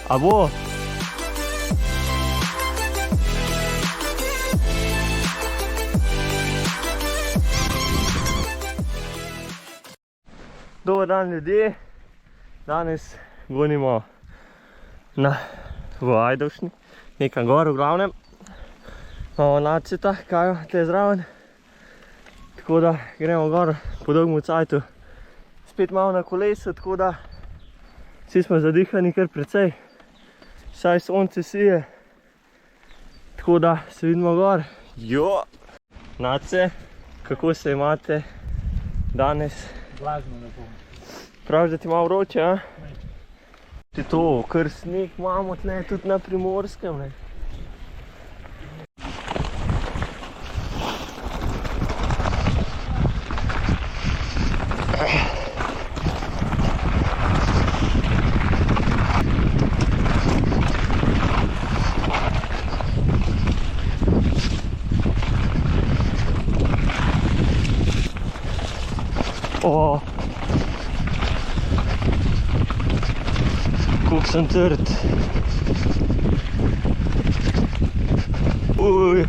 A bo? Dobar dan ljudje, danes gonimo v Ajdovščini, nekam gor v glavnem. Imamo načeta, kajo tle zraven, tako da gremo gor po dolgmu cajtu. Spet malo na kolesu, tako da vsi smo zadihani kar precej, saj sonce sije, tako da se vidimo gor. Jo! Nace, kako se imate danes? Blazno lepo. Praviš, da ti malo vroče, a? Ti to, kar sneg imamo tle tudi na Primorskem, ne? O, koliko sem trd. Uj.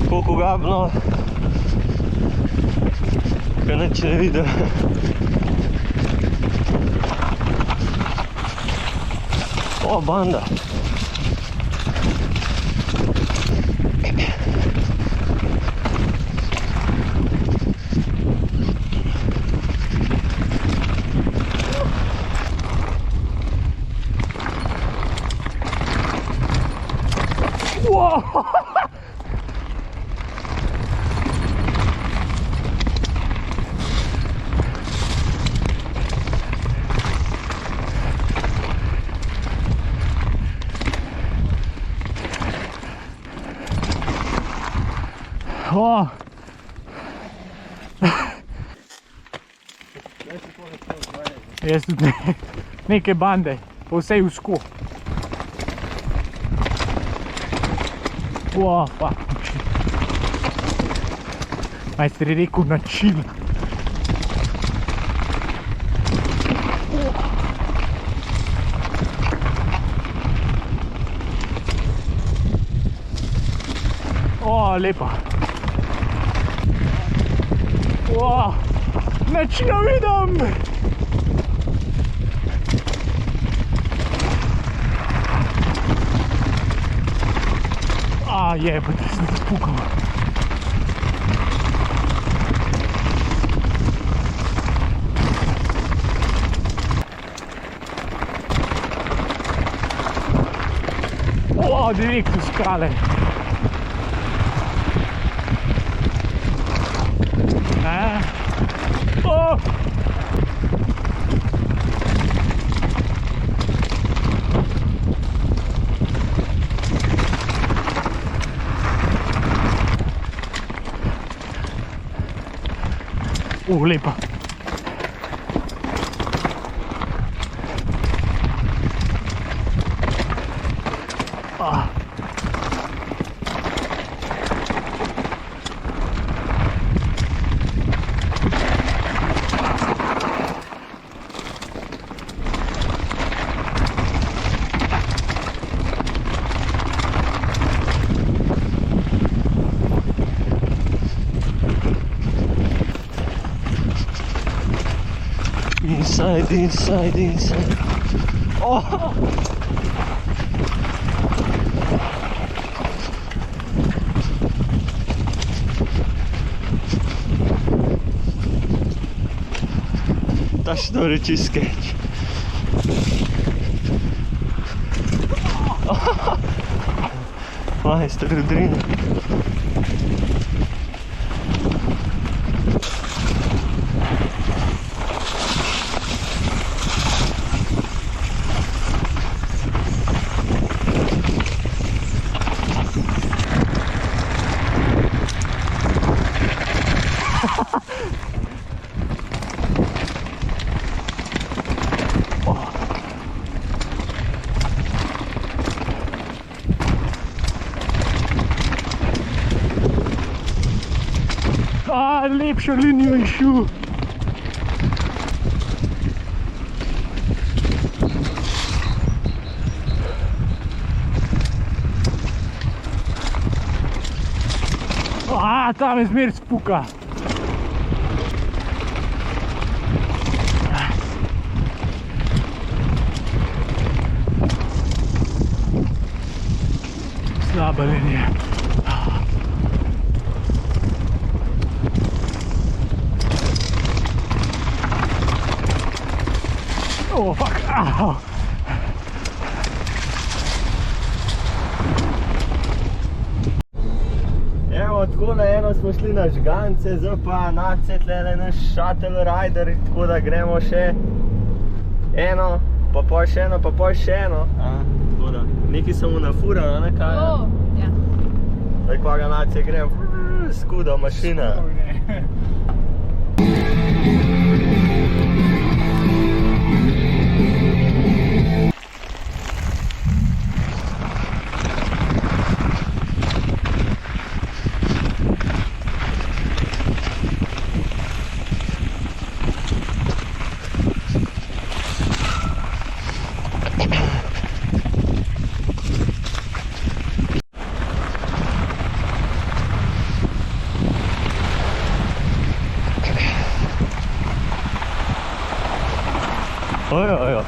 Koliko gabno, kaj nič ne vidim. O, banda. Wow. Oh. Jaz tudi neke bande, po vsej usku. Wow, fuck. Majster je rekel na chill. O, lepa. Wow, nič ne vidim! A, jebate, sem se spukal. O, direkt v skale. Oh! Lepa. Ah. Inside. Oh! That's not a cheesecake. Vai, sta gradrina. Lepšo linijo in šel. Tam je zmer spuka. Slaba linija. Oh, fuck. Au. Evo, tako na eno smo šli na žgance, zdaj pa nadse tlele naš shuttle rider, tako da gremo še eno, pa pol še eno, pa pol še eno. Tako da, nekaj sem mu nafurano, ne kaj? Ja. Zdaj, ko ga nadse grem, skudo mašina. Ojo, ojo.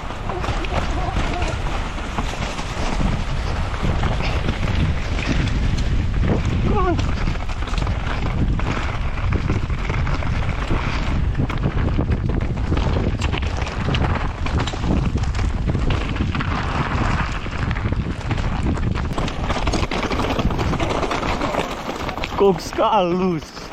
Koliko skal luz.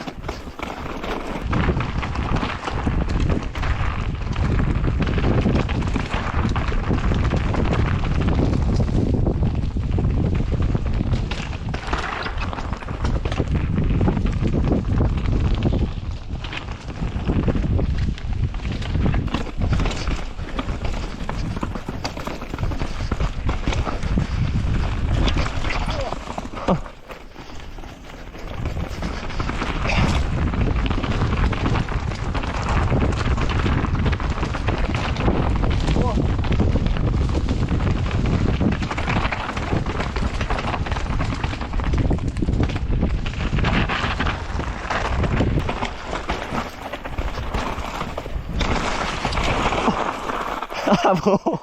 Bravo!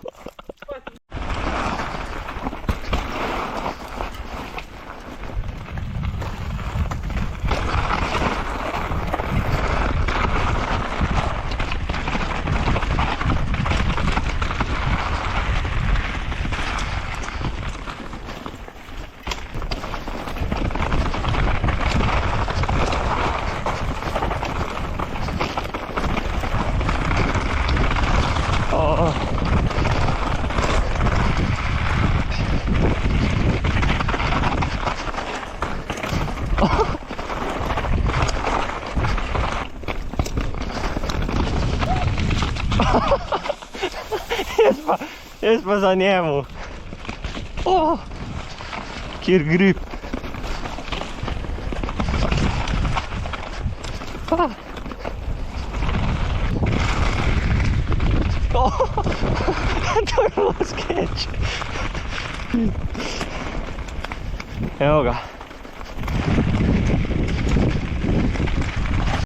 Jaz pa za njemu. Kjer grip. To je bilo skeč. Evo ga.